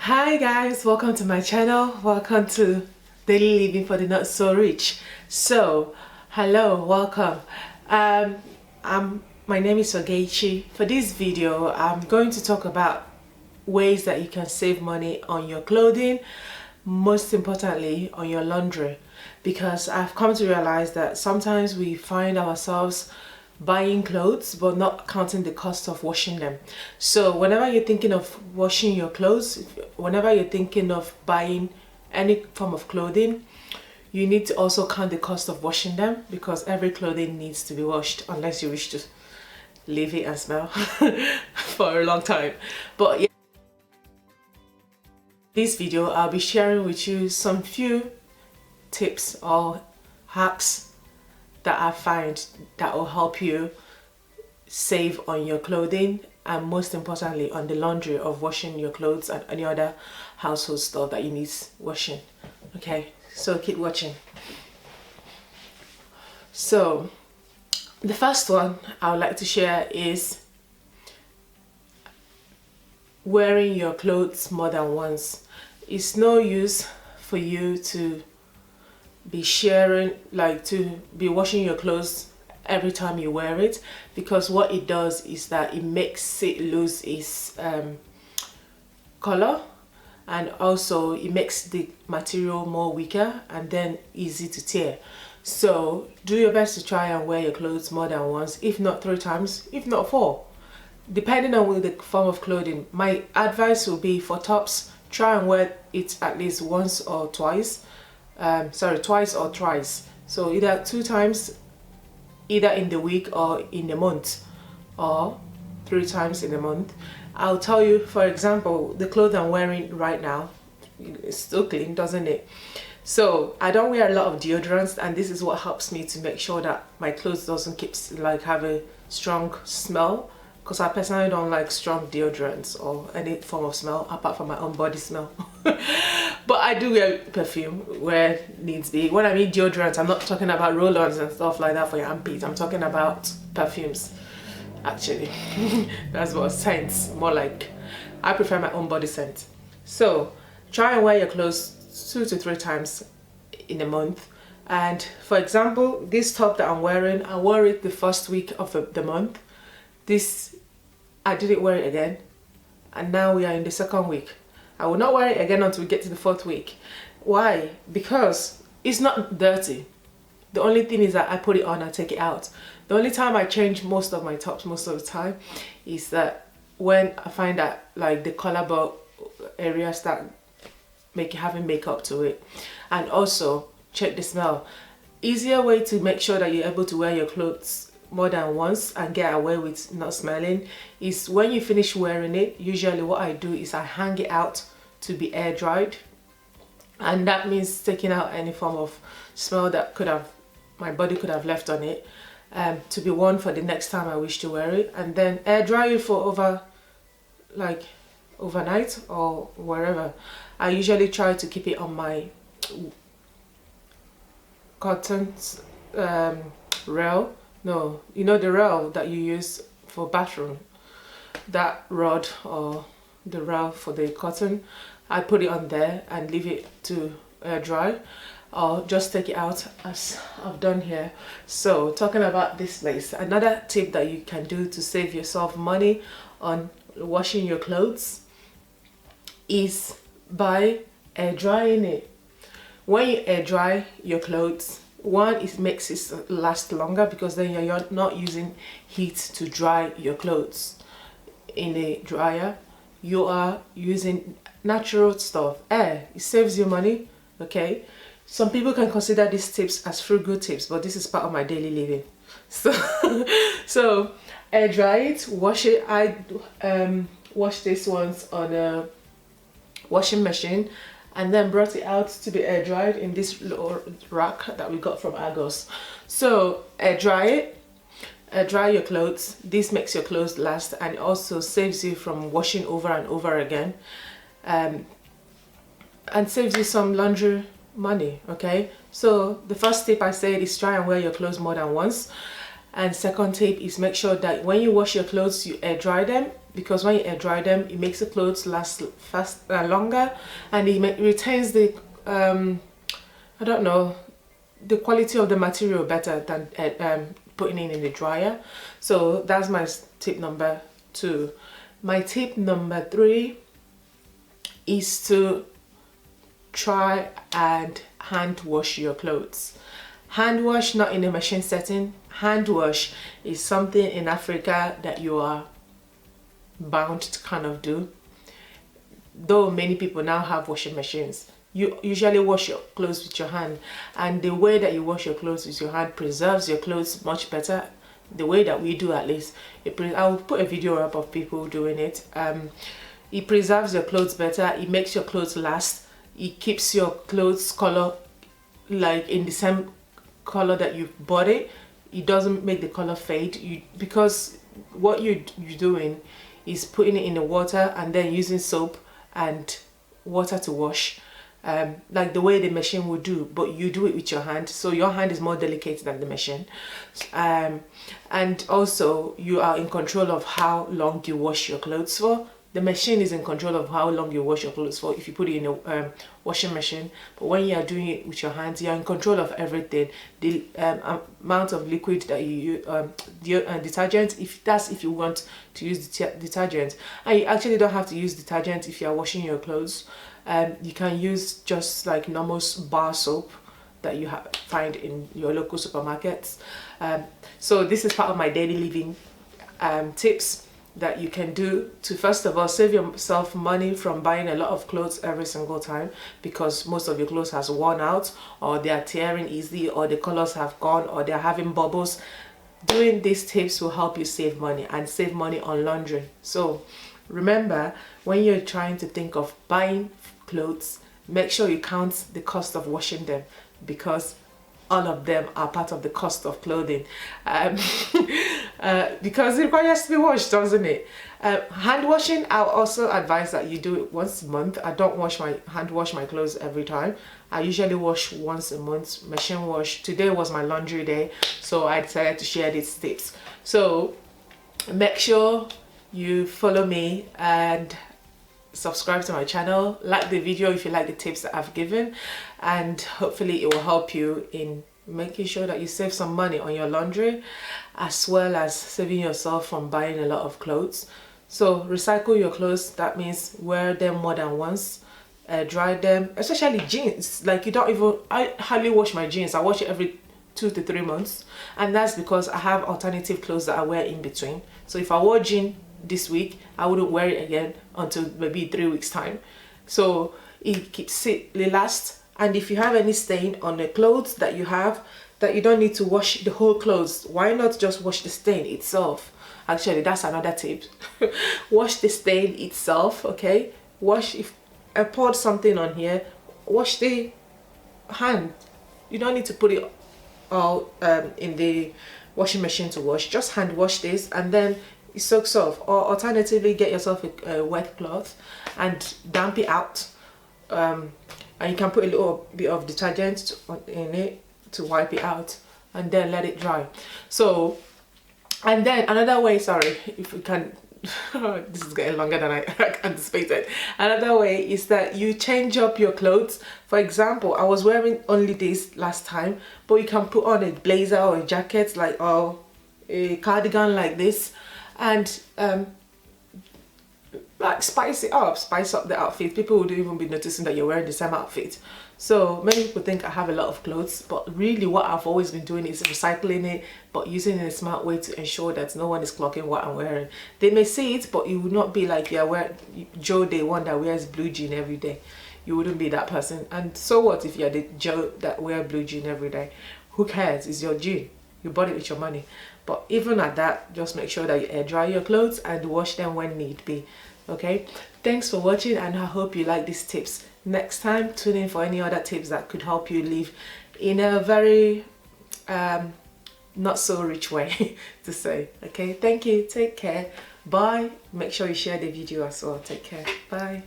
Hi guys, welcome to my channel. Welcome to Daily Living for the Not So Rich. So hello, welcome. My name is Ogechi. For this video I'm going to talk about ways that you can save money on your clothing, most importantly on your laundry, because I've come to realize that sometimes we find ourselves buying clothes but not counting the cost of washing them. So whenever you're thinking of washing your clothes, whenever you're thinking of buying any form of clothing, you need to also count the cost of washing them, because every clothing needs to be washed unless you wish to leave it and smell for a long time. But yeah, this video I'll be sharing with you some few tips or hacks that I find that will help you save on your clothing, and most importantly on the laundry of washing your clothes and any other household stuff that you need washing. Okay, so keep watching. So the first one I would like to share is wearing your clothes more than once. It's no use for you to be be washing your clothes every time you wear it, because what it does is that it makes it lose its color, and also it makes the material more weaker and then easy to tear. So do your best to try and wear your clothes more than once, if not 3 times, if not 4, depending on the form of clothing. My advice will be for tops, try and wear it at least once or twice. Twice or thrice. So either 2 times, either in the week or in the month, or 3 times in a month. I'll tell you, for example, the clothes I'm wearing right now, it's still clean, doesn't it? So I don't wear a lot of deodorants, and this is what helps me to make sure that my clothes doesn't have a strong smell, because I personally don't like strong deodorants or any form of smell apart from my own body smell. But I do wear perfume where needs be. When I mean deodorants, I'm not talking about roll-ons and stuff like that for your armpits. I'm talking about perfumes, actually. That's what scents, more like. I prefer my own body scent. So try and wear your clothes 2 to 3 times in a month. And for example, this top that I'm wearing, I wore it the first week of the month. This, I didn't wear it again, and now we are in the 2nd week. I will not wear it again until we get to the 4th week. Why? Because it's not dirty. The only thing is that I put it on and take it out. The only time I change most of my tops most of the time is that when I find that like the collarbone area start having makeup to it. And also check the smell. Easier way to make sure that you're able to wear your clothes more than once and get away with not smelling is when you finish wearing it. Usually what I do is I hang it out to be air dried, and that means taking out any form of smell that my body could have left on it, to be worn for the next time I wish to wear it, and then air dry it for overnight or wherever. I usually try to keep it on my cotton rail. No, you know the rail that you use for bathroom, that rod or the rail for the cotton. I put it on there and leave it to air dry, or just take it out as I've done here. So talking about this place, another tip that you can do to save yourself money on washing your clothes is by air drying it. When you air dry your clothes, one, it makes it last longer, because then you're not using heat to dry your clothes in a dryer. You are using natural stuff, air. It saves you money. Okay, some people can consider these tips as free good tips, but this is part of my daily living. So air dry it, wash it. I wash this once on a washing machine, and then brought it out to be air dried in this little rack that we got from Argos. So air dry it, air dry your clothes. This makes your clothes last, and it also saves you from washing over and over again, and saves you some laundry money. Okay, so the first tip I said is try and wear your clothes more than once, and second tip is make sure that when you wash your clothes you air dry them. because when you air dry them, it makes the clothes last longer, and it retains the I don't know, the quality of the material better than putting it in the dryer. So that's my tip number 2. My tip number 3 is to try and hand wash your clothes. Hand wash, not in a machine setting. Hand wash is something in Africa that you are bound to kind of do. Though many people now have washing machines, you usually wash your clothes with your hand, and the way that you wash your clothes with your hand preserves your clothes much better. The way that we do, at least, I'll put a video up of people doing it. It preserves your clothes better. It makes your clothes last. It keeps your clothes color like in the same color that you bought it. It doesn't make the color fade. Because what you're doing is putting it in the water and then using soap and water to wash, like the way the machine would do, but you do it with your hand, so your hand is more delicate than the machine, and also you are in control of how long you wash your clothes for. The machine is in control of how long you wash your clothes for if you put it in a washing machine, but when you are doing it with your hands, you're in control of everything. The amount of liquid that you use, detergent, if you want to use detergent, and you actually don't have to use detergent if you are washing your clothes. You can use just like normal bar soap that you find in your local supermarkets. So this is part of my daily living tips that you can do to, first of all, save yourself money from buying a lot of clothes every single time, because most of your clothes has worn out, or they are tearing easily, or the colors have gone, or they're having bubbles. Doing these tips will help you save money, and save money on laundry. So remember, when you're trying to think of buying clothes, make sure you count the cost of washing them, because all of them are part of the cost of clothing, because it requires to be washed, doesn't it? Hand washing, I'll also advise that you do it once a month. I don't hand wash my clothes every time. I usually wash once a month, machine wash. Today was my laundry day, so I decided to share these tips. So make sure you follow me and subscribe to my channel, like the video if you like the tips that I've given, and hopefully it will help you in making sure that you save some money on your laundry, as well as saving yourself from buying a lot of clothes. So recycle your clothes. That means wear them more than once, dry them, especially jeans. Like, I hardly wash my jeans. I wash it every 2 to 3 months, and that's because I have alternative clothes that I wear in between. So if I wore jean this week, I wouldn't wear it again until maybe 3 weeks time. So it keeps it last. And if you have any stain on the clothes that you have, that you don't need to wash the whole clothes, why not just wash the stain itself? Actually, that's another tip. Wash the stain itself, okay? If I poured something on here, wash the hand. You don't need to put it all in the washing machine to wash. Just hand wash this, and then it soaks off. Or alternatively, get yourself a wet cloth and damp it out, and you can put a little bit of detergent in it to wipe it out, and then let it dry. So, and then another way, sorry if we can this is getting longer than I anticipated. Another way is that you change up your clothes. For example, I was wearing only this last time, but you can put on a blazer or a jacket, like, or a cardigan like this, and like spice up the outfit. People would even be noticing that you're wearing the same outfit. So many people think I have a lot of clothes, but really what I've always been doing is recycling it, but using it in a smart way to ensure that no one is clocking what I'm wearing. They may see it, but it would not be like you're wearing Joe, the one that wears blue jean every day. You wouldn't be that person. And so what if you're the Joe that wear blue jean every day? Who cares? It's your jean. You bought it with your money. But even at that, just make sure that you air dry your clothes and wash them when need be. Okay, thanks for watching, and I hope you like these tips. Next time, tune in for any other tips that could help you live in a very not so rich way to say. Okay, thank you, take care, bye. Make sure you share the video as well. Take care, bye.